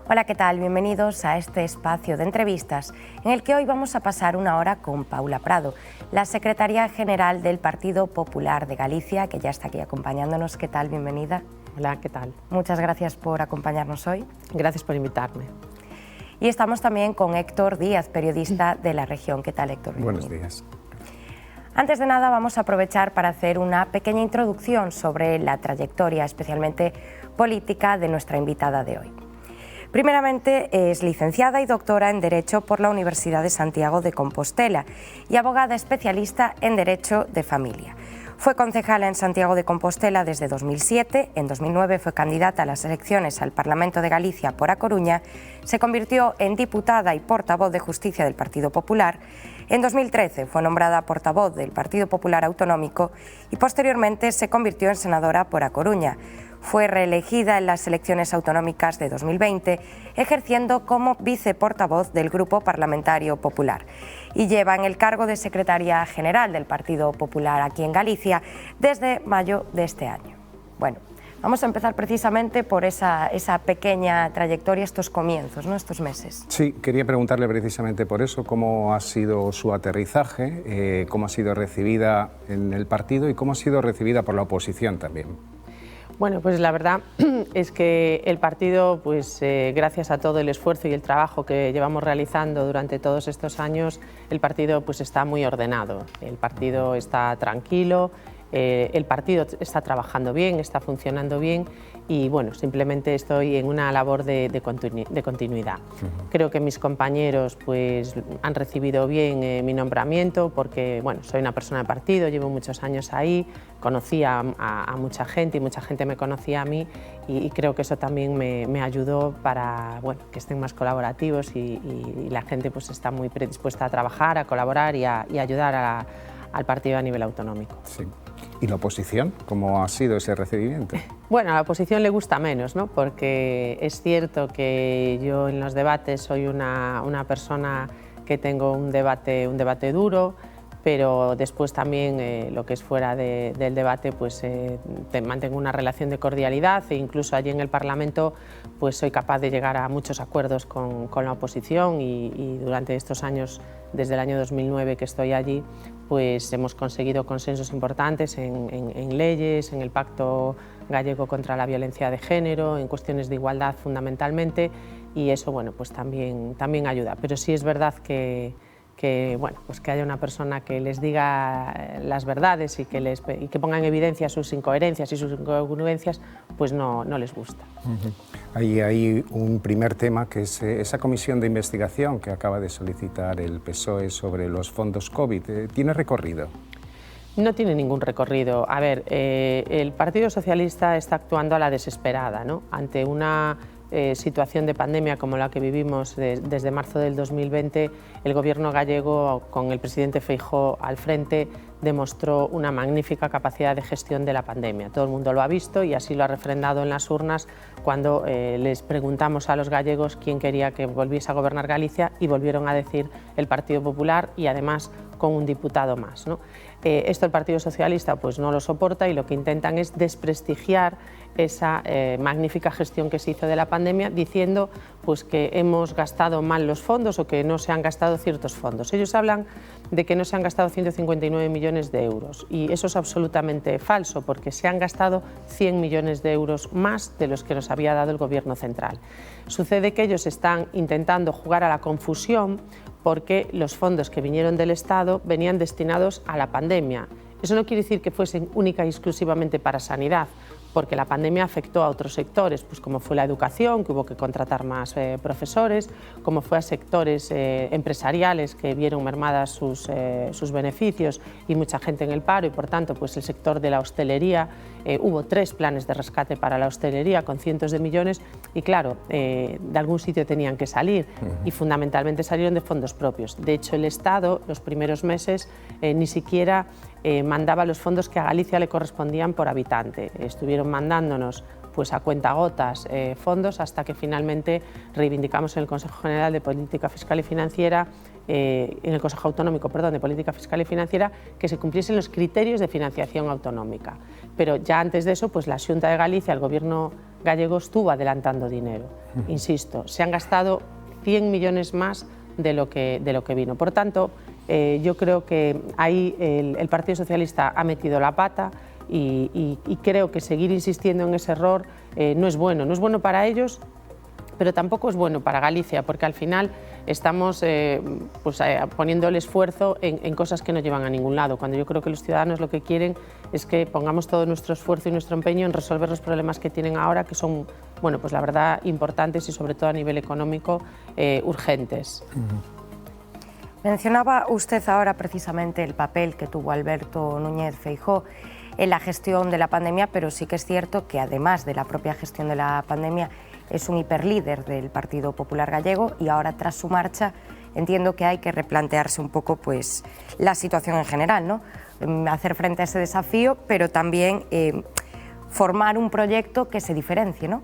Hola, ¿qué tal? Bienvenidos a este espacio de entrevistas en el que hoy vamos a pasar una hora con Paula Prado, la secretaria general del Partido Popular de Galicia, que ya está aquí acompañándonos. ¿Qué tal? Bienvenida. Hola, ¿qué tal? Muchas gracias por acompañarnos hoy. Gracias por invitarme. Y estamos también con Héctor Díaz, periodista de La Región. ¿Qué tal, Héctor? Buenos días. Antes de nada, vamos a aprovechar para hacer una pequeña introducción sobre la trayectoria, especialmente política, de nuestra invitada de hoy. Primeramente, es licenciada y doctora en Derecho por la Universidad de Santiago de Compostela y abogada especialista en Derecho de Familia. Fue concejala en Santiago de Compostela desde 2007, en 2009 fue candidata a las elecciones al Parlamento de Galicia por A Coruña, se convirtió en diputada y portavoz de Justicia del Partido Popular, en 2013 fue nombrada portavoz del Partido Popular Autonómico y posteriormente se convirtió en senadora por A Coruña. Fue reelegida en las elecciones autonómicas de 2020, ejerciendo como viceportavoz del Grupo Parlamentario Popular. Y lleva en el cargo de secretaria general del Partido Popular aquí en Galicia desde mayo de este año. Bueno, vamos a empezar precisamente por esa pequeña trayectoria, estos comienzos, ¿no? Estos meses. Sí, quería preguntarle precisamente por eso, cómo ha sido su aterrizaje, cómo ha sido recibida en el partido y cómo ha sido recibida por la oposición también. Bueno, pues la verdad es que el partido, pues gracias a todo el esfuerzo y el trabajo que llevamos realizando durante todos estos años, el partido pues está muy ordenado, el partido está tranquilo, el partido está trabajando bien, está funcionando bien y bueno, simplemente estoy en una labor de continuidad. Creo que mis compañeros pues han recibido bien mi nombramiento porque bueno, soy una persona de partido, llevo muchos años ahí, conocía a mucha gente y mucha gente me conocía a mí y creo que eso también me ayudó para bueno, que estén más colaborativos y la gente pues está muy predispuesta a trabajar, a colaborar y a ayudar al partido a nivel autonómico. Sí. ¿Y la oposición? ¿Cómo ha sido ese recibimiento? Bueno, a la oposición le gusta menos, ¿no? Porque es cierto que yo en los debates soy una persona que tengo un debate duro, pero después también lo que es fuera del debate pues mantengo una relación de cordialidad e incluso allí en el Parlamento pues soy capaz de llegar a muchos acuerdos con la oposición y durante estos años, desde el año 2009 que estoy allí, pues hemos conseguido consensos importantes en leyes, en el Pacto Gallego contra la Violencia de Género, en cuestiones de igualdad fundamentalmente y eso bueno, pues también ayuda, pero sí es verdad que bueno, pues que haya una persona que les diga las verdades y que ponga en evidencia sus incoherencias y sus incongruencias, pues no les gusta. Ahí hay un primer tema que es esa comisión de investigación que acaba de solicitar el PSOE sobre los fondos COVID. ¿Tiene recorrido? No tiene ningún recorrido. A ver, el Partido Socialista está actuando a la desesperada, ¿no? Ante una situación de pandemia como la que vivimos desde marzo del 2020, el Gobierno gallego, con el presidente Feijóo al frente, demostró una magnífica capacidad de gestión de la pandemia. Todo el mundo lo ha visto y así lo ha refrendado en las urnas cuando les preguntamos a los gallegos quién quería que volviese a gobernar Galicia y volvieron a decir el Partido Popular y además con un diputado más, ¿no? Esto el Partido Socialista pues no lo soporta y lo que intentan es desprestigiar esa magnífica gestión que se hizo de la pandemia diciendo pues, que hemos gastado mal los fondos o que no se han gastado ciertos fondos. Ellos hablan de que no se han gastado 159 millones de euros y eso es absolutamente falso porque se han gastado 100 millones de euros más de los que nos había dado el Gobierno central. Sucede que ellos están intentando jugar a la confusión porque los fondos que vinieron del Estado venían destinados a la pandemia. Eso no quiere decir que fuesen única y exclusivamente para sanidad, porque la pandemia afectó a otros sectores, pues como fue la educación, que hubo que contratar más profesores, como fue a sectores empresariales que vieron mermadas sus beneficios y mucha gente en el paro y por tanto pues el sector de la hostelería, hubo 3 planes de rescate para la hostelería con cientos de millones y claro, de algún sitio tenían que salir y fundamentalmente salieron de fondos propios. De hecho el Estado los primeros meses ni siquiera mandaba los fondos que a Galicia le correspondían por habitante. Estuvieron mandándonos pues a cuentagotas fondos hasta que finalmente reivindicamos en el Consejo General de Política Fiscal y Financiera, en el Consejo Autonómico, perdón, de Política Fiscal y Financiera, que se cumpliesen los criterios de financiación autonómica. Pero ya antes de eso, pues la Xunta de Galicia, el Gobierno gallego estuvo adelantando dinero. Insisto, se han gastado 100 millones más de lo que vino. Por tanto, yo creo que ahí el Partido Socialista ha metido la pata y creo que seguir insistiendo en ese error no es bueno para ellos, pero tampoco es bueno para Galicia, porque al final estamos poniendo el esfuerzo en cosas que no llevan a ningún lado, cuando yo creo que los ciudadanos lo que quieren es que pongamos todo nuestro esfuerzo y nuestro empeño en resolver los problemas que tienen ahora, que son, bueno, pues la verdad, importantes y sobre todo a nivel económico urgentes. Mencionaba usted ahora precisamente el papel que tuvo Alberto Núñez Feijóo en la gestión de la pandemia, pero sí que es cierto que además de la propia gestión de la pandemia es un hiperlíder del Partido Popular Gallego y ahora tras su marcha entiendo que hay que replantearse un poco pues, la situación en general, ¿no? Hacer frente a ese desafío, pero también formar un proyecto que se diferencie, ¿no?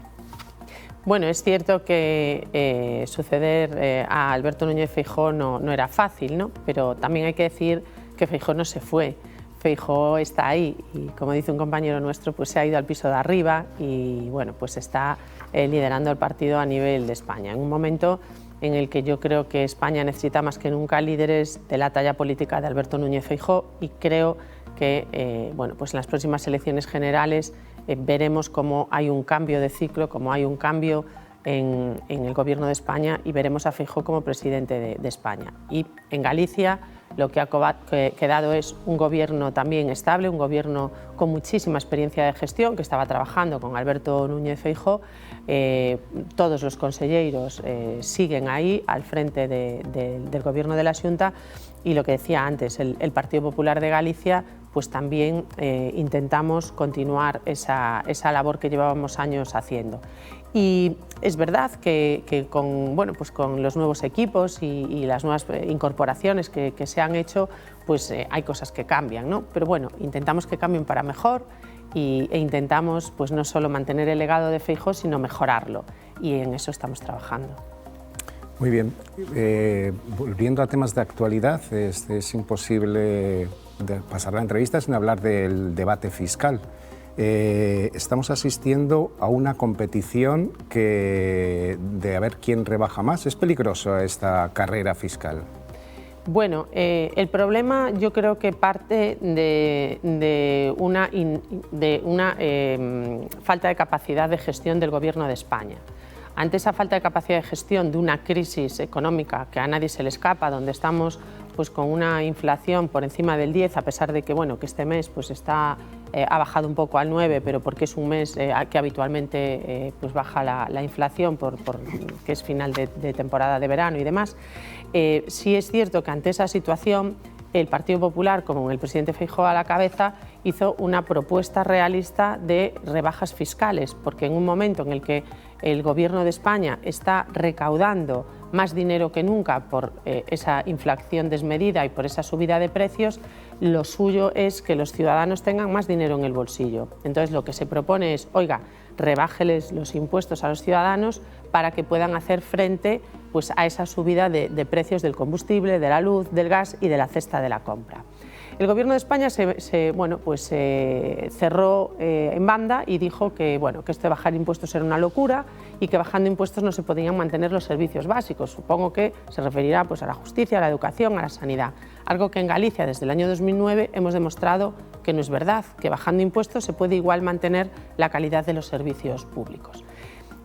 Bueno, es cierto que suceder a Alberto Núñez Feijóo no era fácil, ¿no? Pero también hay que decir que Feijóo no se fue. Feijóo está ahí y, como dice un compañero nuestro, pues se ha ido al piso de arriba y bueno, pues está liderando el partido a nivel de España. En un momento en el que yo creo que España necesita más que nunca líderes de la talla política de Alberto Núñez Feijóo y creo que bueno, pues en las próximas elecciones generales veremos cómo hay un cambio de ciclo, cómo hay un cambio en el Gobierno de España y veremos a Feijóo como presidente de España. Y en Galicia lo que ha quedado es un gobierno también estable, un gobierno con muchísima experiencia de gestión, que estaba trabajando con Alberto Núñez Feijóo. Todos los conselleiros siguen ahí al frente del gobierno de la Xunta y lo que decía antes, el Partido Popular de Galicia, pues también intentamos continuar esa labor que llevábamos años haciendo. Y es verdad que con, bueno, pues con los nuevos equipos y las nuevas incorporaciones que se han hecho, pues hay cosas que cambian, ¿no? Pero bueno, intentamos que cambien para mejor e intentamos pues no solo mantener el legado de Feijóo, sino mejorarlo. Y en eso estamos trabajando. Muy bien. Volviendo a temas de actualidad, es imposible pasar la entrevista sin hablar del debate fiscal. Estamos asistiendo a una competición de a ver quién rebaja más. ¿Es peligrosa esta carrera fiscal? Bueno, el problema yo creo que parte de una falta de capacidad de gestión del Gobierno de España. Ante esa falta de capacidad de gestión de una crisis económica que a nadie se le escapa, donde estamos pues, con una inflación por encima del 10, a pesar de que, bueno, que este mes pues, ha bajado un poco al 9, pero porque es un mes que habitualmente pues, baja la inflación, que es final de temporada de verano y demás. Sí es cierto que ante esa situación el Partido Popular, con el presidente Feijóo a la cabeza, hizo una propuesta realista de rebajas fiscales, porque en un momento en el que el Gobierno de España está recaudando más dinero que nunca por esa inflación desmedida y por esa subida de precios, lo suyo es que los ciudadanos tengan más dinero en el bolsillo. Entonces lo que se propone es, oiga, rebájeles los impuestos a los ciudadanos para que puedan hacer frente pues, a esa subida de precios del combustible, de la luz, del gas y de la cesta de la compra. El Gobierno de España se cerró en banda y dijo que, bueno, que esto de bajar impuestos era una locura y que bajando impuestos no se podían mantener los servicios básicos. Supongo que se referirá pues, a la justicia, a la educación, a la sanidad. Algo que en Galicia desde el año 2009 hemos demostrado que no es verdad, que bajando impuestos se puede igual mantener la calidad de los servicios públicos.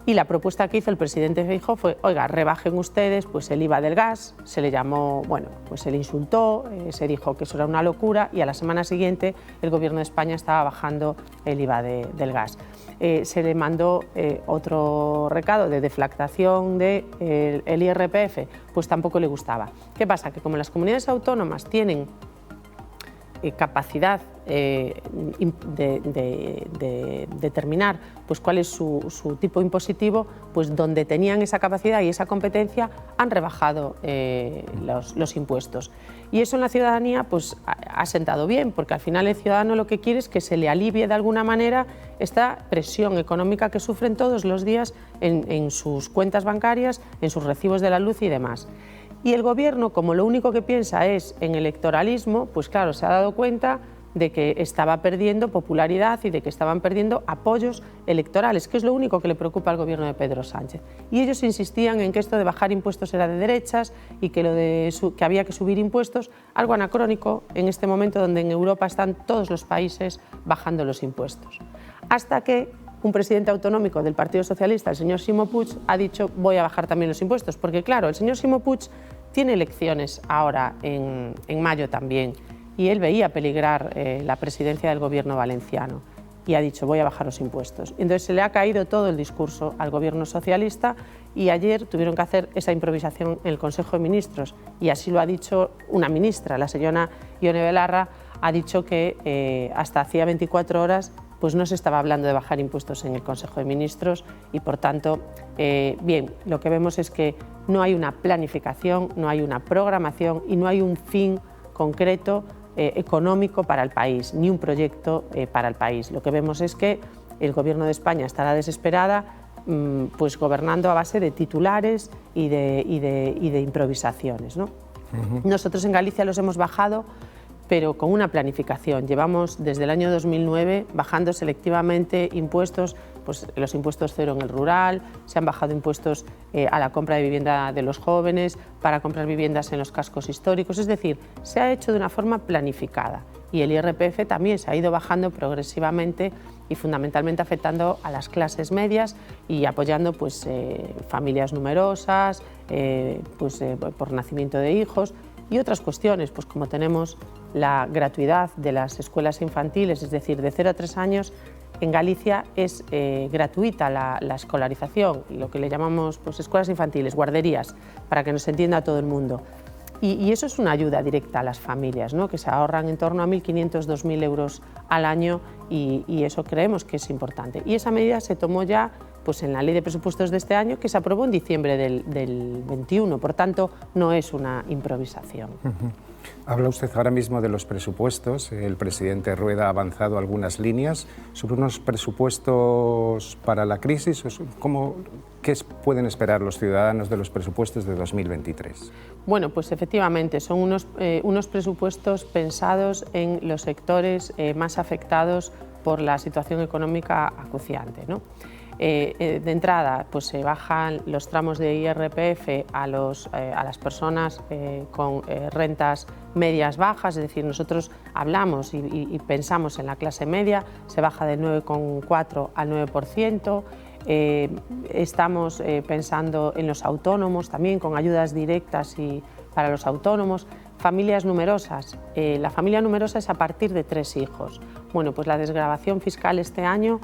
Y la propuesta que hizo el presidente Feijóo fue, oiga, rebajen ustedes pues, el IVA del gas, se le llamó, bueno, pues se le insultó, se dijo que eso era una locura y a la semana siguiente el Gobierno de España estaba bajando el IVA del gas. Se le mandó otro recado de deflactación del IRPF, pues tampoco le gustaba. ¿Qué pasa? Que como las comunidades autónomas tienen capacidad de determinar pues, cuál es su tipo impositivo, pues donde tenían esa capacidad y esa competencia han rebajado los impuestos. Y eso en la ciudadanía pues, ha sentado bien, porque al final el ciudadano lo que quiere es que se le alivie de alguna manera esta presión económica que sufren todos los días en sus cuentas bancarias, en sus recibos de la luz y demás. Y el Gobierno, como lo único que piensa es en electoralismo, pues claro, se ha dado cuenta de que estaba perdiendo popularidad y de que estaban perdiendo apoyos electorales, que es lo único que le preocupa al gobierno de Pedro Sánchez. Y ellos insistían en que esto de bajar impuestos era de derechas y que, que había que subir impuestos, algo anacrónico en este momento donde en Europa están todos los países bajando los impuestos. Hasta que un presidente autonómico del Partido Socialista, el señor Ximo Puig, ha dicho voy a bajar también los impuestos, porque claro, el señor Ximo Puig tiene elecciones ahora en mayo también, y él veía peligrar la presidencia del gobierno valenciano y ha dicho voy a bajar los impuestos. Entonces se le ha caído todo el discurso al gobierno socialista y ayer tuvieron que hacer esa improvisación en el Consejo de Ministros y así lo ha dicho una ministra, la señora Ione Belarra, ha dicho que hasta hacía 24 horas pues no se estaba hablando de bajar impuestos en el Consejo de Ministros y por tanto, bien, lo que vemos es que no hay una planificación, no hay una programación y no hay un fin concreto económico para el país, ni un proyecto para el país. Lo que vemos es que el Gobierno de España estará desesperada pues gobernando a base de titulares y de improvisaciones, ¿no? Nosotros en Galicia los hemos bajado, pero con una planificación. Llevamos desde el año 2009 bajando selectivamente impuestos, pues los impuestos cero en el rural, se han bajado impuestos a la compra de vivienda de los jóvenes, para comprar viviendas en los cascos históricos, es decir, se ha hecho de una forma planificada y el IRPF también se ha ido bajando progresivamente y fundamentalmente afectando a las clases medias y apoyando pues, familias numerosas, por nacimiento de hijos y otras cuestiones, pues como tenemos la gratuidad de las escuelas infantiles, es decir, de 0 a 3 años, en Galicia es gratuita la escolarización, lo que le llamamos pues, escuelas infantiles, guarderías, para que nos entienda todo el mundo. Y eso es una ayuda directa a las familias, ¿no? Que se ahorran en torno a 1.500, 2.000 euros al año y eso creemos que es importante. Y esa medida se tomó ya pues, en la Ley de Presupuestos de este año, que se aprobó en diciembre del 21, por tanto, no es una improvisación. Habla usted ahora mismo de los presupuestos. El presidente Rueda ha avanzado algunas líneas sobre unos presupuestos para la crisis. ¿Qué pueden esperar los ciudadanos de los presupuestos de 2023? Bueno, pues efectivamente son unos presupuestos pensados en los sectores más afectados por la situación económica acuciante, ¿no? De entrada, pues se bajan los tramos de IRPF a las personas con rentas medias bajas, es decir, nosotros hablamos y pensamos en la clase media, se baja del 9,4 al 9%, estamos pensando en los autónomos también con ayudas directas para los autónomos, familias numerosas. La familia numerosa es a partir de 3 hijos. Bueno, pues la desgravación fiscal este año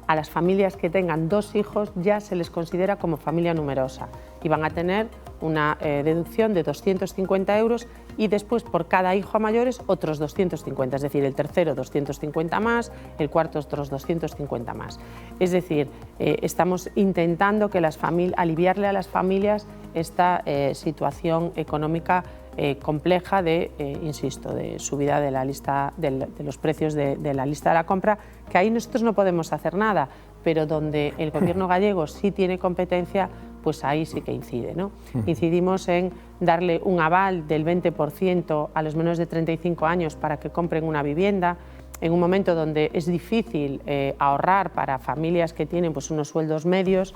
a las familias que tengan 2 hijos ya se les considera como familia numerosa y van a tener una deducción de 250 euros y después por cada hijo a mayores otros 250, es decir, el tercero 250 más, el cuarto otros 250 más. Es decir, estamos intentando que aliviarle a las familias esta situación económica compleja insisto, de subida de la lista de los precios de la lista de la compra, que ahí nosotros no podemos hacer nada, pero donde el gobierno gallego sí tiene competencia, pues ahí sí que incide, ¿no? Incidimos en darle un aval del 20% a los menores de 35 años para que compren una vivienda, en un momento donde es difícil ahorrar para familias que tienen pues, unos sueldos medios.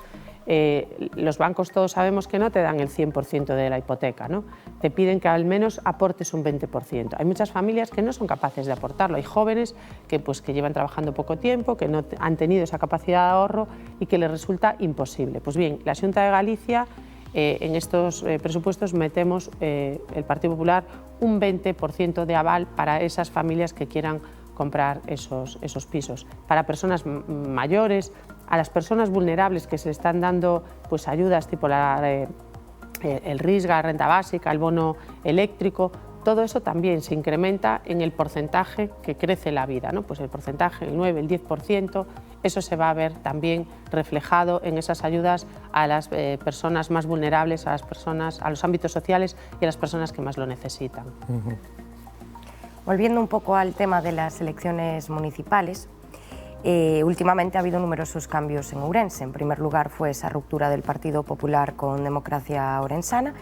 Los bancos todos sabemos que no te dan el 100% de la hipoteca, ¿no? Te piden que al menos aportes un 20%. Hay muchas familias que no son capaces de aportarlo. Hay jóvenes que llevan trabajando poco tiempo, que no han tenido esa capacidad de ahorro y que les resulta imposible. Pues bien, la Xunta de Galicia, en estos presupuestos metemos el Partido Popular un 20% de aval para esas familias que quieran comprar esos pisos. Para personas mayores, a las personas vulnerables que se le están dando pues, ayudas tipo el RISGA, la renta básica, el bono eléctrico, todo eso también se incrementa en el porcentaje que crece la vida, ¿no? Pues el porcentaje, el 9, el 10%, eso se va a ver también reflejado en esas ayudas a las personas más vulnerables, a los ámbitos sociales y a las personas que más lo necesitan. Volviendo un poco al tema de las elecciones municipales, últimamente ha habido numerosos cambios en Ourense. En primer lugar fue esa ruptura del Partido Popular con Democracia Orensana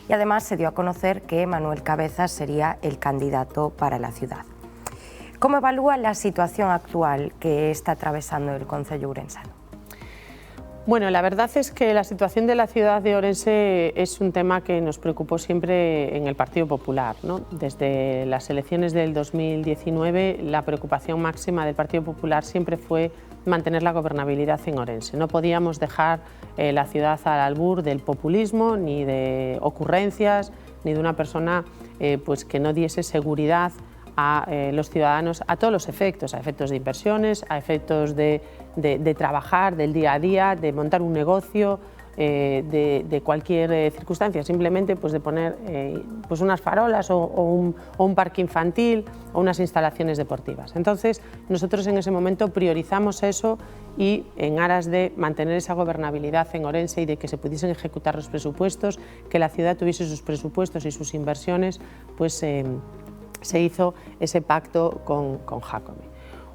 y además se dio a conocer que Manuel Cabezas sería el candidato para la ciudad. ¿Cómo evalúa la situación actual que está atravesando el concello ourensano? Bueno, la verdad es que la situación de la ciudad de Ourense es un tema que nos preocupó siempre en el Partido Popular, ¿no? Desde las elecciones del 2019, la preocupación máxima del Partido Popular siempre fue mantener la gobernabilidad en Ourense. No podíamos dejar la ciudad al albur del populismo, ni de ocurrencias, ni de una persona pues que no diese seguridad a los ciudadanos a todos los efectos, a efectos de inversiones, a efectos de trabajar, del día a día, de montar un negocio, de cualquier circunstancia, simplemente pues de poner pues unas farolas o un parque infantil o unas instalaciones deportivas. Entonces nosotros en ese momento priorizamos eso y en aras de mantener esa gobernabilidad en Ourense y de que se pudiesen ejecutar los presupuestos, que la ciudad tuviese sus presupuestos y sus inversiones, pues se hizo ese pacto con Jacome.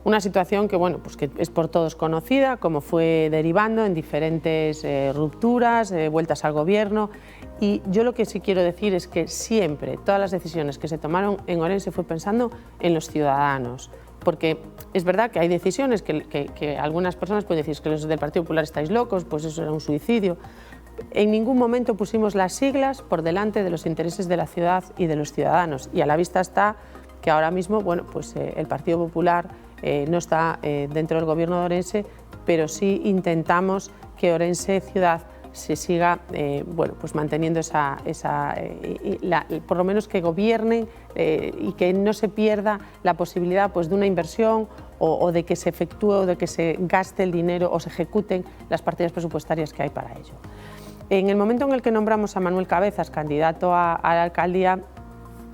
Una situación que, bueno, pues que es por todos conocida, como fue derivando en diferentes rupturas, vueltas al gobierno, y yo lo que sí quiero decir es que siempre, todas las decisiones que se tomaron en Ourense fue pensando en los ciudadanos, porque es verdad que hay decisiones que algunas personas pueden decir que los del Partido Popular estáis locos, pues eso era un suicidio. En ningún momento pusimos las siglas por delante de los intereses de la ciudad y de los ciudadanos, y a la vista está que ahora mismo, bueno, pues el Partido Popular no está dentro del gobierno de Ourense, pero sí intentamos que Ourense ciudad se siga bueno, pues manteniendo por lo menos que gobiernen y que no se pierda la posibilidad pues de una inversión o de que se efectúe o de que se gaste el dinero o se ejecuten las partidas presupuestarias que hay para ello. En el momento en el que nombramos a Manuel Cabezas candidato a la alcaldía,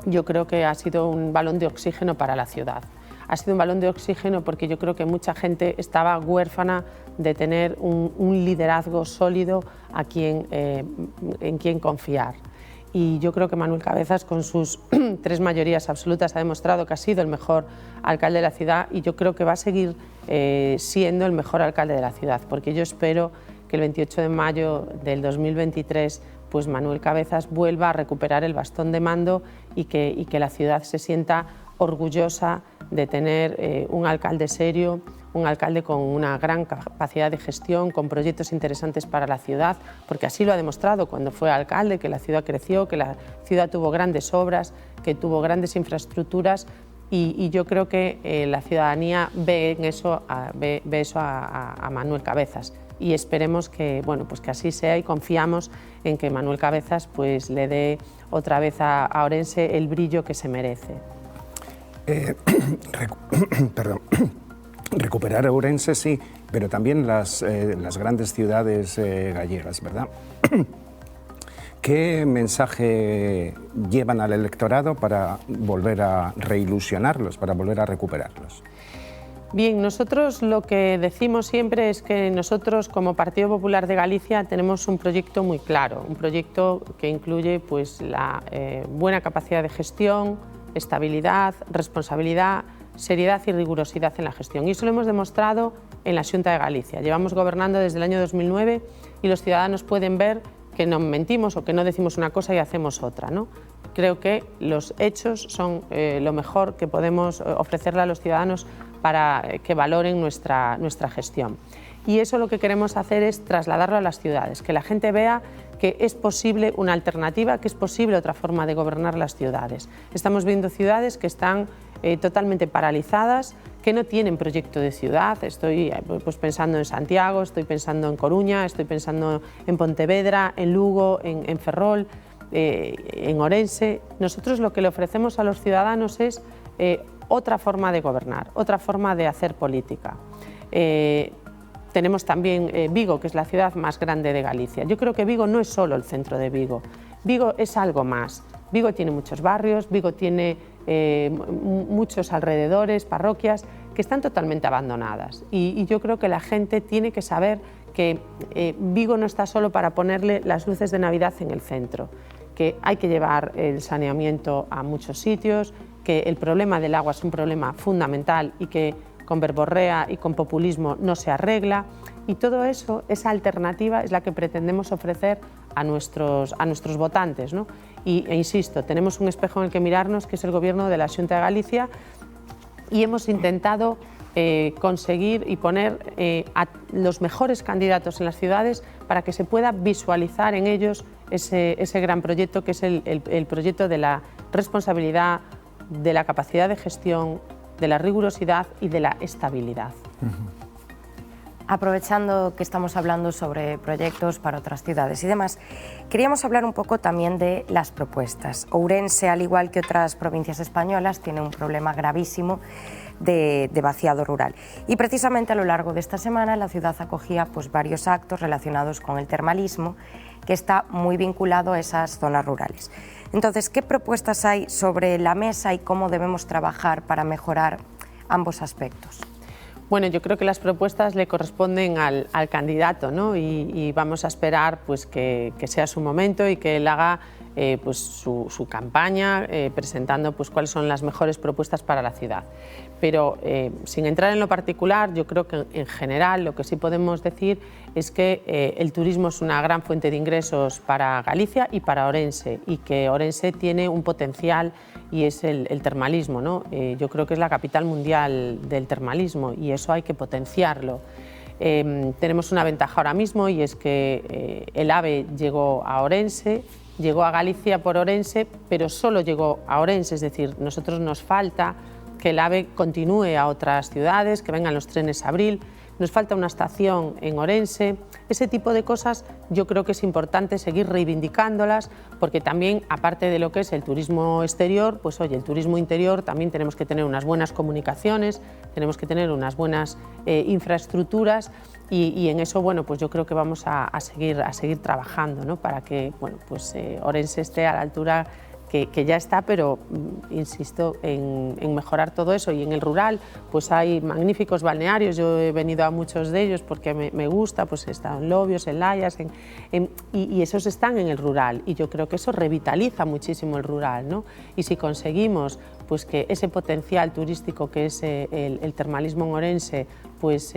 yo creo que ha sido un balón de oxígeno para la ciudad. Ha sido un balón de oxígeno porque yo creo que mucha gente estaba huérfana de tener un liderazgo sólido en quien confiar. Y yo creo que Manuel Cabezas, con sus 3 mayorías absolutas, ha demostrado que ha sido el mejor alcalde de la ciudad, y yo creo que va a seguir siendo el mejor alcalde de la ciudad, porque yo espero que el 28 de mayo del 2023 pues Manuel Cabezas vuelva a recuperar el bastón de mando y que la ciudad se sienta orgullosa de tener un alcalde serio, un alcalde con una gran capacidad de gestión, con proyectos interesantes para la ciudad, porque así lo ha demostrado cuando fue alcalde, que la ciudad creció, que la ciudad tuvo grandes obras, que tuvo grandes infraestructuras, y yo creo que la ciudadanía ve eso a Manuel Cabezas. Y esperemos que, bueno, pues que así sea, y confiamos en que Manuel Cabezas pues le dé otra vez a Ourense el brillo que se merece. Perdón. Recuperar Ourense sí, pero también las grandes ciudades gallegas, ¿verdad? ¿Qué mensaje llevan al electorado para volver a reilusionarlos, para volver a recuperarlos? Bien, nosotros lo que decimos siempre es que nosotros como Partido Popular de Galicia tenemos un proyecto muy claro, un proyecto que incluye pues, la buena capacidad de gestión, estabilidad, responsabilidad, seriedad y rigurosidad en la gestión. Y eso lo hemos demostrado en la Xunta de Galicia. Llevamos gobernando desde el año 2009 y los ciudadanos pueden ver que no mentimos o que no decimos una cosa y hacemos otra, ¿no? Creo que los hechos son lo mejor que podemos ofrecerle a los ciudadanos para que valoren nuestra gestión. Y eso lo que queremos hacer es trasladarlo a las ciudades, que la gente vea que es posible una alternativa, que es posible otra forma de gobernar las ciudades. Estamos viendo ciudades que están totalmente paralizadas, que no tienen proyecto de ciudad. Estoy pues, pensando en Santiago, estoy pensando en Coruña, estoy pensando en Pontevedra, en Lugo, en Ferrol, en Ourense. Nosotros lo que le ofrecemos a los ciudadanos es otra forma de gobernar, otra forma de hacer política. Tenemos también Vigo, que es la ciudad más grande de Galicia. Yo creo que Vigo no es solo el centro de Vigo. Vigo es algo más. Vigo tiene muchos barrios, Vigo tiene muchos alrededores, parroquias que están totalmente abandonadas. Y yo creo que la gente tiene que saber que Vigo no está solo para ponerle las luces de Navidad en el centro, que hay que llevar el saneamiento a muchos sitios, que el problema del agua es un problema fundamental y que con verborrea y con populismo no se arregla, y todo eso, esa alternativa es la que pretendemos ofrecer a nuestros votantes, ¿no? E insisto, tenemos un espejo en el que mirarnos, que es el gobierno de la Xunta de Galicia, y hemos intentado conseguir y poner a los mejores candidatos en las ciudades para que se pueda visualizar en ellos ese gran proyecto que es el proyecto de la responsabilidad, de la capacidad de gestión, de la rigurosidad y de la estabilidad. Aprovechando que estamos hablando sobre proyectos para otras ciudades y demás, queríamos hablar un poco también de las propuestas. Ourense, al igual que otras provincias españolas, tiene un problema gravísimo de vaciado rural. Y precisamente a lo largo de esta semana la ciudad acogía pues, varios actos relacionados con el termalismo, que está muy vinculado a esas zonas rurales. Entonces, ¿qué propuestas hay sobre la mesa y cómo debemos trabajar para mejorar ambos aspectos? Bueno, yo creo que las propuestas le corresponden al candidato, ¿no? Y vamos a esperar pues, que sea su momento y que él haga pues, su campaña presentando pues, cuáles son las mejores propuestas para la ciudad. Pero sin entrar en lo particular, yo creo que en general lo que sí podemos decir es que el turismo es una gran fuente de ingresos para Galicia y para Ourense, y que Ourense tiene un potencial y es el termalismo, ¿no? Yo creo que es la capital mundial del termalismo y eso hay que potenciarlo. Tenemos una ventaja ahora mismo y es que el AVE llegó a Ourense, llegó a Galicia por Ourense, pero solo llegó a Ourense, es decir, nosotros nos falta que el AVE continúe a otras ciudades, que vengan los trenes Abril, nos falta una estación en Ourense. Ese tipo de cosas yo creo que es importante seguir reivindicándolas, porque también, aparte de lo que es el turismo exterior, pues oye, el turismo interior también tenemos que tener unas buenas comunicaciones, tenemos que tener unas buenas infraestructuras y en eso, bueno, pues yo creo que vamos a seguir trabajando, ¿no? Para que, bueno, pues Ourense esté a la altura que ya está, pero insisto en mejorar todo eso. Y en el rural pues hay magníficos balnearios, yo he venido a muchos de ellos porque me gusta, pues he estado en Lobios, en Layas, y esos están en el rural y yo creo que eso revitaliza muchísimo el rural, ¿no? Y si conseguimos pues que ese potencial turístico que es el termalismo en Ourense pues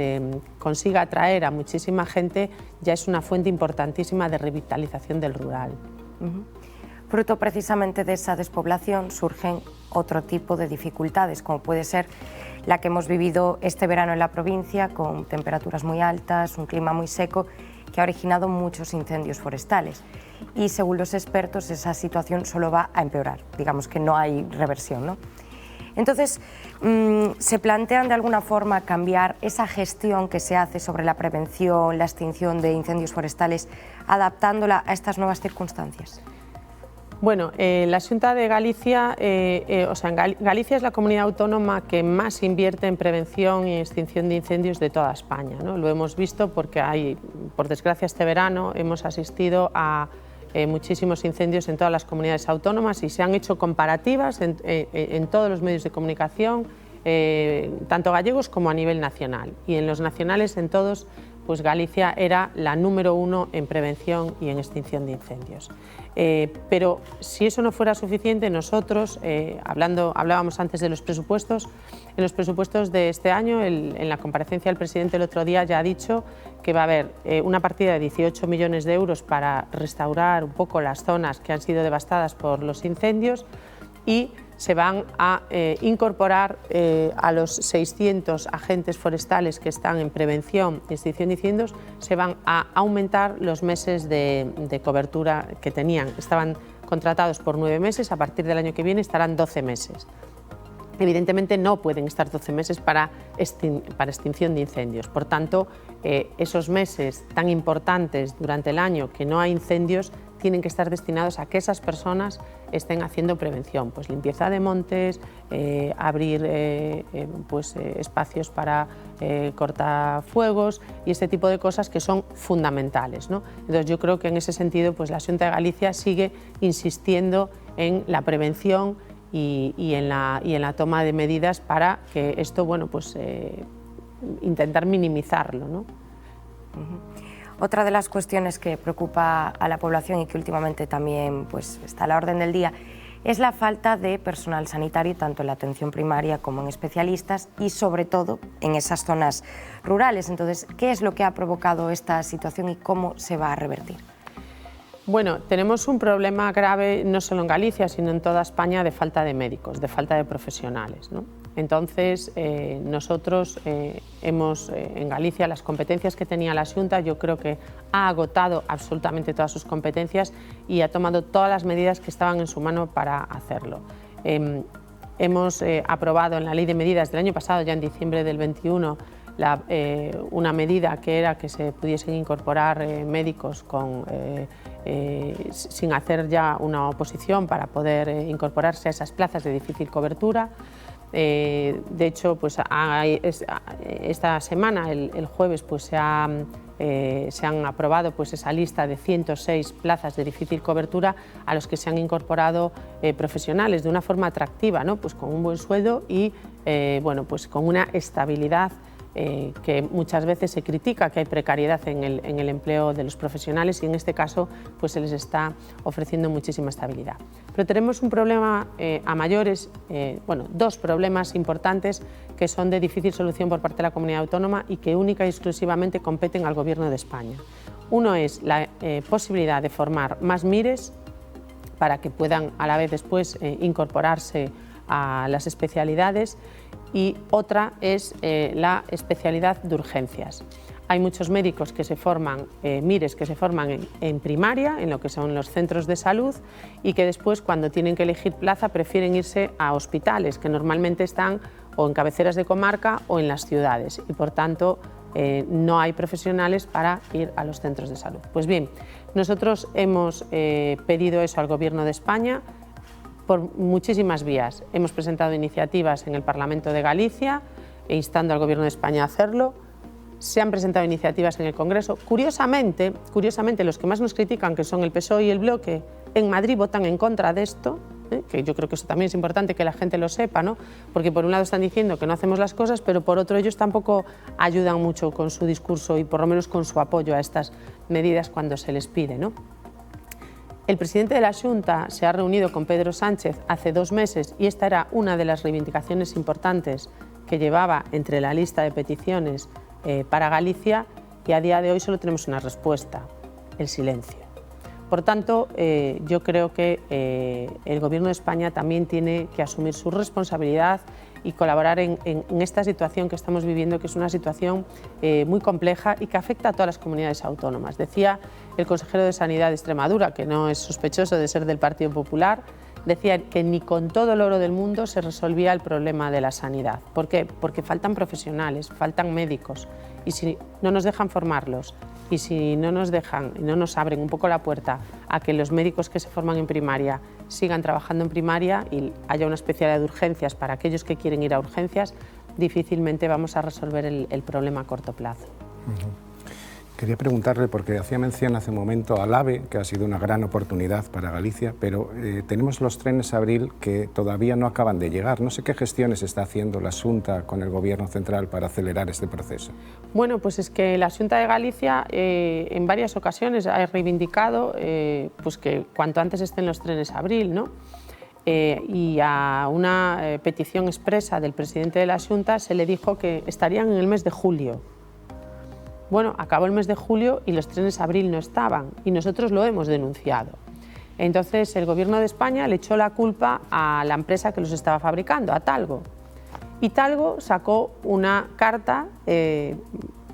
consiga atraer a muchísima gente, ya es una fuente importantísima de revitalización del rural. Fruto precisamente de esa despoblación surgen otro tipo de dificultades, como puede ser la que hemos vivido este verano en la provincia, con temperaturas muy altas, un clima muy seco, que ha originado muchos incendios forestales. Y según los expertos, esa situación solo va a empeorar, digamos que no hay reversión, ¿no? Entonces, ¿se plantean de alguna forma cambiar esa gestión que se hace sobre la prevención, la extinción de incendios forestales, adaptándola a estas nuevas circunstancias? Bueno, la Xunta de Galicia, Galicia es la comunidad autónoma que más invierte en prevención y extinción de incendios de toda España, ¿no? Lo hemos visto porque por desgracia, este verano hemos asistido a muchísimos incendios en todas las comunidades autónomas y se han hecho comparativas en todos los medios de comunicación, tanto gallegos como a nivel nacional. Y en los nacionales, en todos, pues Galicia era la número 1 en prevención y en extinción de incendios. Pero si eso no fuera suficiente, nosotros, hablábamos antes de los presupuestos, en los presupuestos de este año, en la comparecencia del presidente el otro día ya ha dicho que va a haber una partida de 18 millones de euros para restaurar un poco las zonas que han sido devastadas por los incendios y se van a incorporar a los 600 agentes forestales que están en prevención y extinción de incendios, se van a aumentar los meses de cobertura que tenían. Estaban contratados por 9 meses, a partir del año que viene estarán 12 meses. Evidentemente no pueden estar 12 meses para extinción de incendios. Por tanto, esos meses tan importantes durante el año que no hay incendios tienen que estar destinados a que esas personas estén haciendo prevención, pues limpieza de montes, abrir espacios para cortafuegos y este tipo de cosas que son fundamentales, ¿no? Entonces yo creo que en ese sentido pues la Xunta de Galicia sigue insistiendo en la prevención y en la toma de medidas para que esto, bueno, pues intentar minimizarlo, ¿no? Otra de las cuestiones que preocupa a la población y que últimamente también pues, está a la orden del día es la falta de personal sanitario, tanto en la atención primaria como en especialistas y sobre todo en esas zonas rurales. Entonces, ¿qué es lo que ha provocado esta situación y cómo se va a revertir? Bueno, tenemos un problema grave no solo en Galicia, sino en toda España de falta de médicos, de falta de profesionales, ¿no? Entonces, nosotros hemos, en Galicia, las competencias que tenía la Xunta, yo creo que ha agotado absolutamente todas sus competencias y ha tomado todas las medidas que estaban en su mano para hacerlo. Hemos aprobado en la Ley de Medidas del año pasado, ya en diciembre del 21, una medida que era que se pudiesen incorporar médicos sin hacer ya una oposición para poder incorporarse a esas plazas de difícil cobertura. De hecho, pues, esta semana, el jueves, pues, se han aprobado pues, esa lista de 106 plazas de difícil cobertura a los que se han incorporado profesionales de una forma atractiva, ¿no? Pues con un buen sueldo y bueno, pues con una estabilidad que muchas veces se critica, que hay precariedad en el empleo de los profesionales y en este caso pues se les está ofreciendo muchísima estabilidad. Pero tenemos un problema a mayores, bueno, dos problemas importantes que son de difícil solución por parte de la comunidad autónoma y que única y exclusivamente competen al Gobierno de España. Uno es la posibilidad de formar más MIRES para que puedan a la vez después incorporarse a las especialidades, y otra es la especialidad de urgencias. Hay muchos médicos que se forman, MIRES, que se forman en primaria, en lo que son los centros de salud, y que después, cuando tienen que elegir plaza, prefieren irse a hospitales, que normalmente están o en cabeceras de comarca o en las ciudades, y por tanto no hay profesionales para ir a los centros de salud. Pues bien, nosotros hemos pedido eso al Gobierno de España por muchísimas vías. Hemos presentado iniciativas en el Parlamento de Galicia, instando al Gobierno de España a hacerlo. Se han presentado iniciativas en el Congreso. Curiosamente, los que más nos critican, que son el PSOE y el Bloque, en Madrid votan en contra de esto, que yo creo que eso también es importante que la gente lo sepa, ¿no? Porque por un lado están diciendo que no hacemos las cosas, pero por otro ellos tampoco ayudan mucho con su discurso y por lo menos con su apoyo a estas medidas cuando se les pide, ¿no? El presidente de la Xunta se ha reunido con Pedro Sánchez hace 2 meses y esta era una de las reivindicaciones importantes que llevaba entre la lista de peticiones para Galicia, y a día de hoy solo tenemos una respuesta: el silencio. Por tanto, yo creo que el Gobierno de España también tiene que asumir su responsabilidad y colaborar en esta situación que estamos viviendo, que es una situación muy compleja y que afecta a todas las comunidades autónomas. Decía el consejero de Sanidad de Extremadura, que no es sospechoso de ser del Partido Popular, decía que ni con todo el oro del mundo se resolvía el problema de la sanidad. ¿Por qué? Porque faltan profesionales, faltan médicos, y si no nos dejan formarlos, y si no nos dejan y no nos abren un poco la puerta a que los médicos que se forman en primaria sigan trabajando en primaria y haya una especialidad de urgencias para aquellos que quieren ir a urgencias, difícilmente vamos a resolver el problema a corto plazo. Quería preguntarle, porque hacía mención hace un momento al AVE, que ha sido una gran oportunidad para Galicia, pero tenemos los trenes Abril que todavía no acaban de llegar. No sé qué gestiones está haciendo la Xunta con el Gobierno central para acelerar este proceso. Bueno, pues es que la Xunta de Galicia en varias ocasiones ha reivindicado pues que cuanto antes estén los trenes Abril, ¿no? Y a una petición expresa del presidente de la Xunta se le dijo que estarían en el mes de julio. Bueno, acabó el mes de julio y los trenes Abril no estaban, y nosotros lo hemos denunciado. Entonces el Gobierno de España le echó la culpa a la empresa que los estaba fabricando, a Talgo. Y Talgo sacó una carta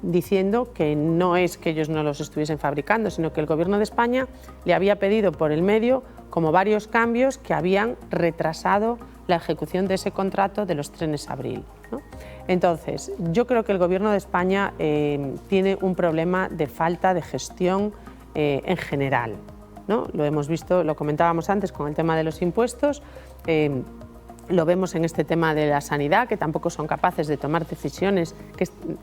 diciendo que no es que ellos no los estuviesen fabricando, sino que el Gobierno de España le había pedido por el medio como varios cambios que habían retrasado la ejecución de ese contrato de los trenes Abril, ¿no? Entonces, yo creo que el Gobierno de España tiene un problema de falta de gestión en general, ¿no? Lo hemos visto, lo comentábamos antes con el tema de los impuestos, lo vemos en este tema de la sanidad, que tampoco son capaces de tomar decisiones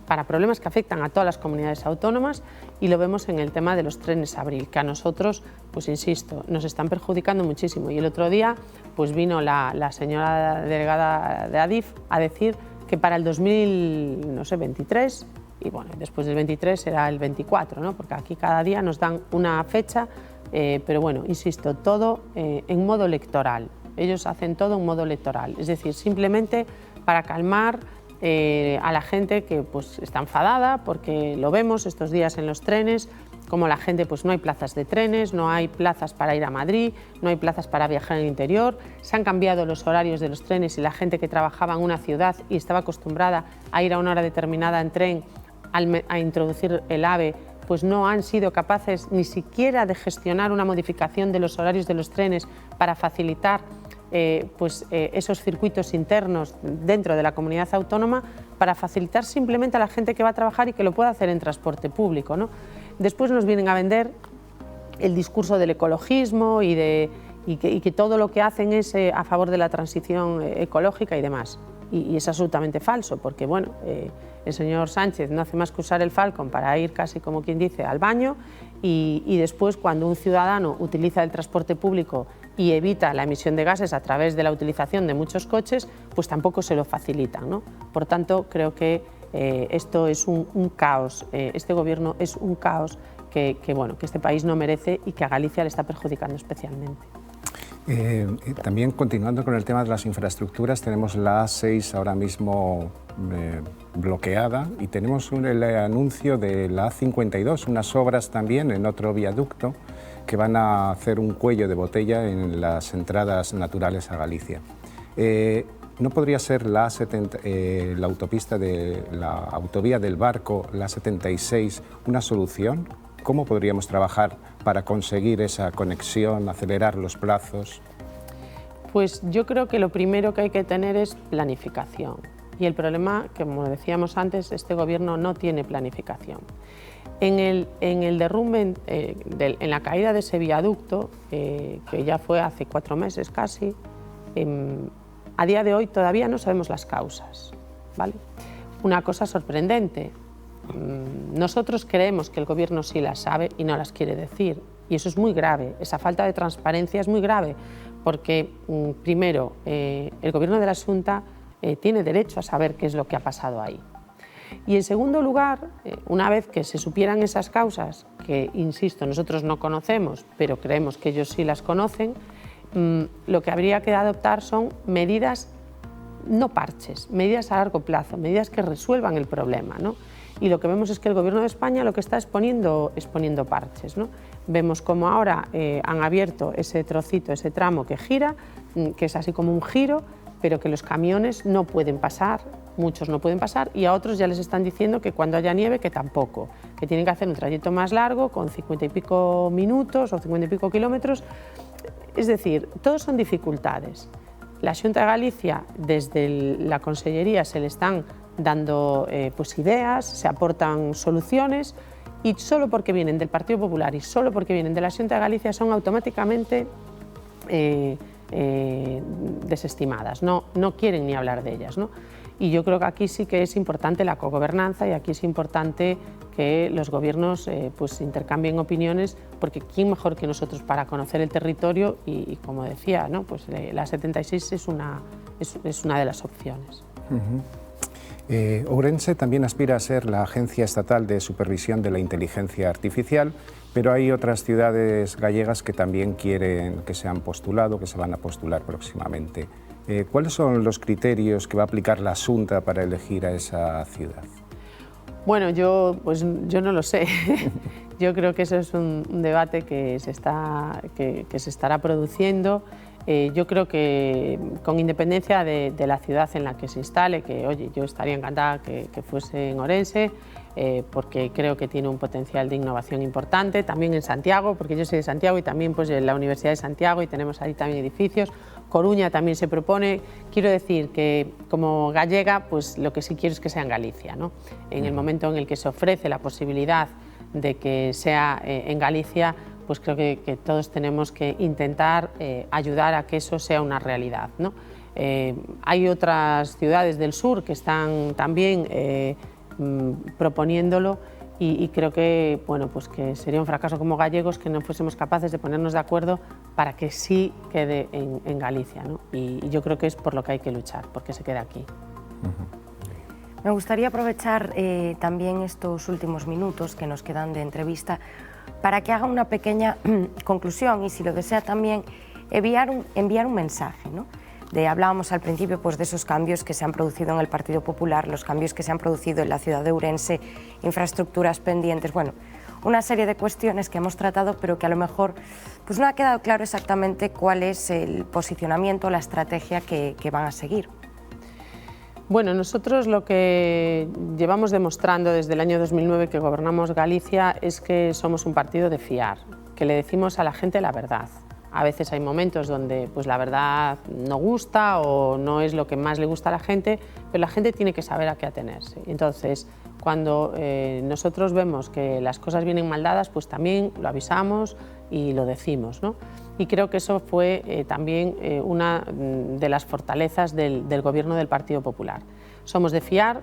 para problemas que afectan a todas las comunidades autónomas, y lo vemos en el tema de los trenes Abril, que a nosotros, pues insisto, nos están perjudicando muchísimo. Y el otro día pues vino la señora delegada de Adif a decir que para el 2023, y bueno, después del 23 será el 24, ¿no? Porque aquí cada día nos dan una fecha, pero bueno, insisto, todo en modo electoral. Ellos hacen todo en modo electoral, es decir, simplemente para calmar a la gente que pues, está enfadada porque lo vemos estos días en los trenes, como la gente pues no hay plazas de trenes, no hay plazas para ir a Madrid, no hay plazas para viajar en el interior, se han cambiado los horarios de los trenes y la gente que trabajaba en una ciudad y estaba acostumbrada a ir a una hora determinada en tren a introducir el AVE, pues no han sido capaces ni siquiera de gestionar una modificación de los horarios de los trenes para facilitar esos circuitos internos dentro de la comunidad autónoma, para facilitar simplemente a la gente que va a trabajar y que lo pueda hacer en transporte público, ¿no? Después nos vienen a vender el discurso del ecologismo y que todo lo que hacen es a favor de la transición ecológica y demás. Y es absolutamente falso, porque bueno, el señor Sánchez no hace más que usar el Falcon para ir casi como quien dice al baño y después cuando un ciudadano utiliza el transporte público y evita la emisión de gases a través de la utilización de muchos coches, pues tampoco se lo facilitan, ¿no? Por tanto, creo que esto es un caos, este gobierno es un caos que este país no merece y que a Galicia le está perjudicando especialmente. También continuando con el tema de las infraestructuras, tenemos la A6 ahora mismo bloqueada y tenemos el anuncio de la A52, unas obras también en otro viaducto que van a hacer un cuello de botella en las entradas naturales a Galicia. ¿No podría ser la autopista de la autovía del Barco, la 76, una solución? ¿Cómo podríamos trabajar para conseguir esa conexión, acelerar los plazos? Pues yo creo que lo primero que hay que tener es planificación. Y el problema, como decíamos antes, este gobierno no tiene planificación. En el derrumbe, en la caída de ese viaducto, que ya fue hace 4 meses casi, a día de hoy todavía no sabemos las causas, ¿vale? Una cosa sorprendente, nosotros creemos que el gobierno sí las sabe y no las quiere decir, y eso es muy grave, esa falta de transparencia es muy grave, porque primero, el gobierno de la Xunta tiene derecho a saber qué es lo que ha pasado ahí. Y en segundo lugar, una vez que se supieran esas causas, que insisto, nosotros no conocemos, pero creemos que ellos sí las conocen, lo que habría que adoptar son medidas, no parches, medidas a largo plazo, medidas que resuelvan el problema, ¿no? Y lo que vemos es que el Gobierno de España lo que está es poniendo parches, ¿no? Vemos como ahora han abierto ese trocito, ese tramo que gira, que es así como un giro, pero que los camiones no pueden pasar, muchos no pueden pasar, y a otros ya les están diciendo que cuando haya nieve que tampoco, que tienen que hacer un trayecto más largo con 50 y pico minutos o 50 y pico kilómetros. Es decir, todos son dificultades. La Xunta de Galicia, desde la Consellería, se le están dando ideas, se aportan soluciones, y solo porque vienen del Partido Popular y solo porque vienen de la Xunta de Galicia son automáticamente desestimadas, no quieren ni hablar de ellas, ¿no? Y yo creo que aquí sí que es importante la cogobernanza y aquí es importante que los gobiernos intercambien opiniones, porque ¿quién mejor que nosotros para conocer el territorio? Y como decía, ¿no? Pues la 76 es una de las opciones. Ourense también aspira a ser la Agencia Estatal de Supervisión de la Inteligencia Artificial, pero hay otras ciudades gallegas que también quieren, que se han postulado, que se van a postular próximamente. ¿Cuáles son los criterios que va a aplicar la Xunta para elegir a esa ciudad? Bueno, yo no lo sé. Yo creo que eso es un debate que se estará produciendo. Yo creo que con independencia de la ciudad en la que se instale, que oye, yo estaría encantada que fuese en Ourense, porque creo que tiene un potencial de innovación importante, también en Santiago, porque yo soy de Santiago y también pues en la Universidad de Santiago y tenemos ahí también edificios. Coruña también se propone. Quiero decir que como gallega, pues lo que sí quiero es que sea en Galicia, ¿no? En el momento en el que se ofrece la posibilidad de que sea en Galicia, pues creo que todos tenemos que intentar ayudar a que eso sea una realidad, ¿no? Hay otras ciudades del sur que están también proponiéndolo y creo que, bueno, pues que sería un fracaso como gallegos que no fuésemos capaces de ponernos de acuerdo para que sí quede en Galicia, ¿no? Y yo creo que es por lo que hay que luchar, porque se quede aquí. Me gustaría aprovechar también estos últimos minutos que nos quedan de entrevista para que haga una pequeña conclusión y, si lo desea, también enviar un mensaje, ¿no? Hablábamos al principio pues, de esos cambios que se han producido en el Partido Popular, los cambios que se han producido en la ciudad de Ourense, infraestructuras pendientes, bueno, una serie de cuestiones que hemos tratado, pero que a lo mejor pues, no ha quedado claro exactamente cuál es el posicionamiento, la estrategia que van a seguir. Bueno, nosotros lo que llevamos demostrando desde el año 2009 que gobernamos Galicia es que somos un partido de fiar, que le decimos a la gente la verdad. A veces hay momentos donde pues, la verdad no gusta o no es lo que más le gusta a la gente, pero la gente tiene que saber a qué atenerse. Entonces, cuando nosotros vemos que las cosas vienen mal dadas, pues también lo avisamos y lo decimos, ¿no? Y creo que eso fue también una de las fortalezas del gobierno del Partido Popular. Somos de fiar,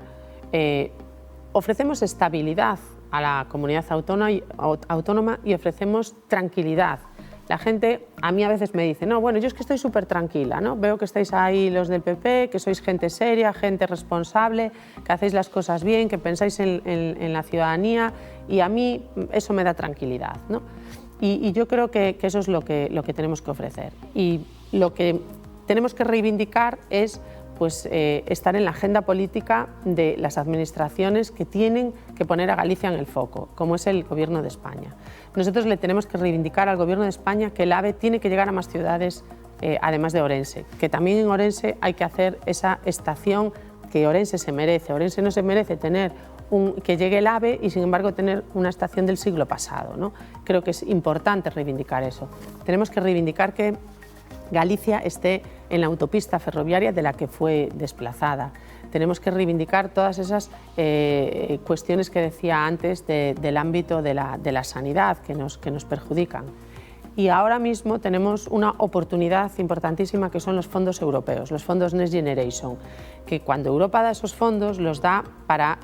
ofrecemos estabilidad a la comunidad autónoma y ofrecemos tranquilidad. La gente a mí a veces me dice, no, bueno, yo es que estoy súper tranquila, ¿no? Veo que estáis ahí los del PP, que sois gente seria, gente responsable, que hacéis las cosas bien, que pensáis en la ciudadanía y a mí eso me da tranquilidad, ¿no? Y yo creo que eso es lo que tenemos que ofrecer. Y lo que tenemos que reivindicar es pues, estar en la agenda política de las administraciones que tienen que poner a Galicia en el foco, como es el Gobierno de España. Nosotros le tenemos que reivindicar al Gobierno de España que el AVE tiene que llegar a más ciudades, además de Ourense, que también en Ourense hay que hacer esa estación que Ourense se merece. Ourense no se merece tener que llegue el AVE y sin embargo tener una estación del siglo pasado, ¿no? Creo que es importante reivindicar eso. Tenemos que reivindicar que Galicia esté en la autopista ferroviaria de la que fue desplazada. Tenemos que reivindicar todas esas cuestiones que decía antes del ámbito de la sanidad que nos perjudican. Y ahora mismo tenemos una oportunidad importantísima que son los fondos europeos, los fondos Next Generation, que cuando Europa da esos fondos los da para,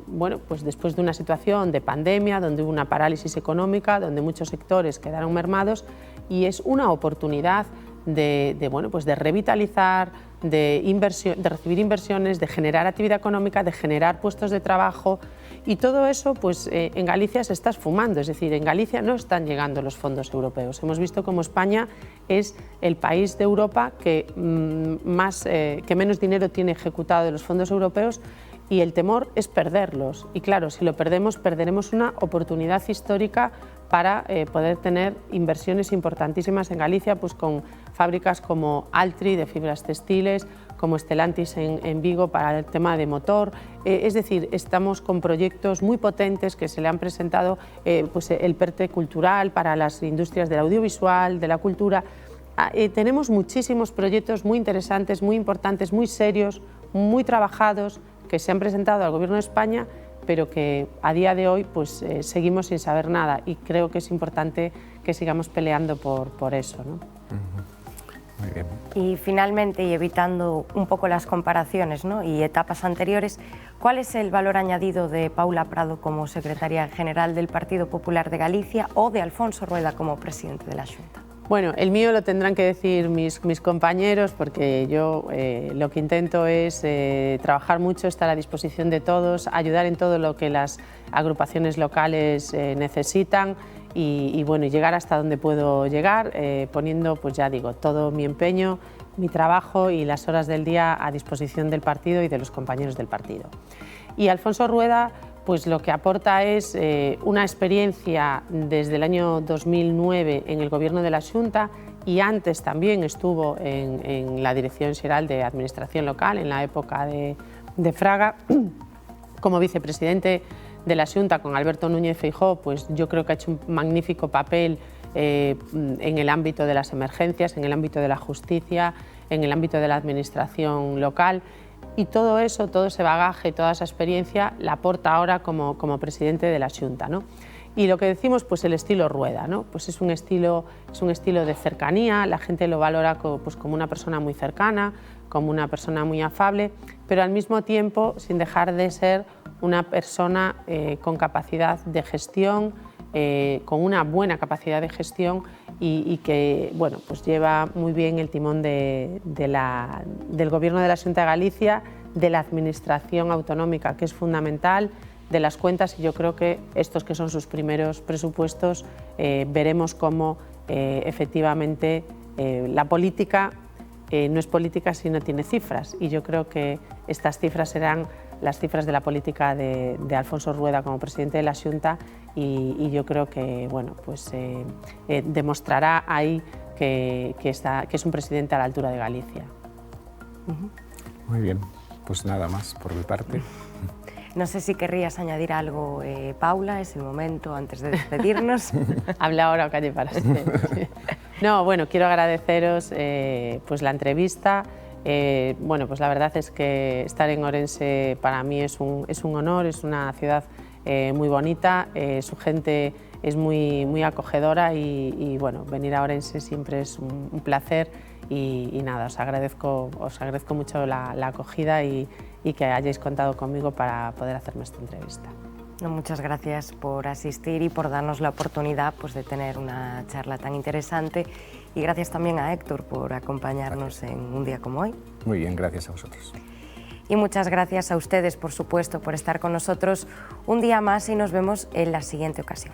bueno, pues después de una situación de pandemia, donde hubo una parálisis económica, donde muchos sectores quedaron mermados, y es una oportunidad bueno, pues de revitalizar, de recibir inversiones, de generar actividad económica, de generar puestos de trabajo, y todo eso pues, en Galicia se está esfumando, es decir, en Galicia no están llegando los fondos europeos. Hemos visto cómo España es el país de Europa que menos dinero tiene ejecutado de los fondos europeos, y el temor es perderlos. Y claro, si lo perdemos, perderemos una oportunidad histórica para poder tener inversiones importantísimas en Galicia, pues con fábricas como Altri de fibras textiles, como Stellantis en Vigo para el tema de motor. Es decir, estamos con proyectos muy potentes que se le han presentado, pues el PERTE cultural para las industrias del audiovisual, de la cultura. Tenemos muchísimos proyectos muy interesantes, muy importantes, muy serios, muy trabajados, que se han presentado al Gobierno de España, pero que a día de hoy pues, seguimos sin saber nada, y creo que es importante que sigamos peleando por eso, ¿no? Muy bien. Y finalmente, y evitando un poco las comparaciones, ¿no?, y etapas anteriores, ¿cuál es el valor añadido de Paula Prado como secretaria general del Partido Popular de Galicia o de Alfonso Rueda como presidente de la Xunta? Bueno, el mío lo tendrán que decir mis compañeros, porque yo lo que intento es trabajar mucho, estar a disposición de todos, ayudar en todo lo que las agrupaciones locales necesitan y bueno, llegar hasta donde puedo llegar, poniendo, pues ya digo, todo mi empeño, mi trabajo y las horas del día a disposición del partido y de los compañeros del partido. Y Alfonso Rueda, pues lo que aporta es una experiencia desde el año 2009 en el Gobierno de la Xunta, y antes también estuvo en la Dirección Xeral de Administración Local en la época de Fraga, como vicepresidente de la Xunta con Alberto Núñez Feijóo. Pues yo creo que ha hecho un magnífico papel en el ámbito de las emergencias, en el ámbito de la justicia, en el ámbito de la administración local. Y todo eso, todo ese bagaje, toda esa experiencia la aporta ahora como presidente de la Xunta, ¿no? Y lo que decimos, pues el estilo Rueda, ¿no? Pues es un estilo de cercanía, la gente lo valora pues como una persona muy cercana, como una persona muy afable, pero al mismo tiempo sin dejar de ser una persona con capacidad de gestión, con una buena capacidad de gestión, y que bueno, pues lleva muy bien el timón del Gobierno de la Xunta de Galicia, de la administración autonómica, que es fundamental, de las cuentas, y yo creo que estos que son sus primeros presupuestos veremos cómo efectivamente la política no es política si no tiene cifras, y yo creo que estas cifras serán las cifras de la política de Alfonso Rueda como presidente de la Xunta, y yo creo que bueno, pues, demostrará ahí que es un presidente a la altura de Galicia. Muy bien, pues nada más por mi parte. No sé si querrías añadir algo, Paula, es el momento antes de despedirnos. Habla ahora o calle para siempre. No, bueno, quiero agradeceros pues la entrevista. Bueno, pues la verdad es que estar en Orense para mí es un honor, es una ciudad muy bonita, su gente es muy acogedora y bueno, venir a Orense siempre es un placer y nada, os agradezco mucho la acogida y que hayáis contado conmigo para poder hacerme esta entrevista. No, muchas gracias por asistir y por darnos la oportunidad pues, de tener una charla tan interesante, y gracias también a Héctor por acompañarnos en un día como hoy. Muy bien, gracias a vosotros. Y muchas gracias a ustedes, por supuesto, por estar con nosotros un día más, y nos vemos en la siguiente ocasión.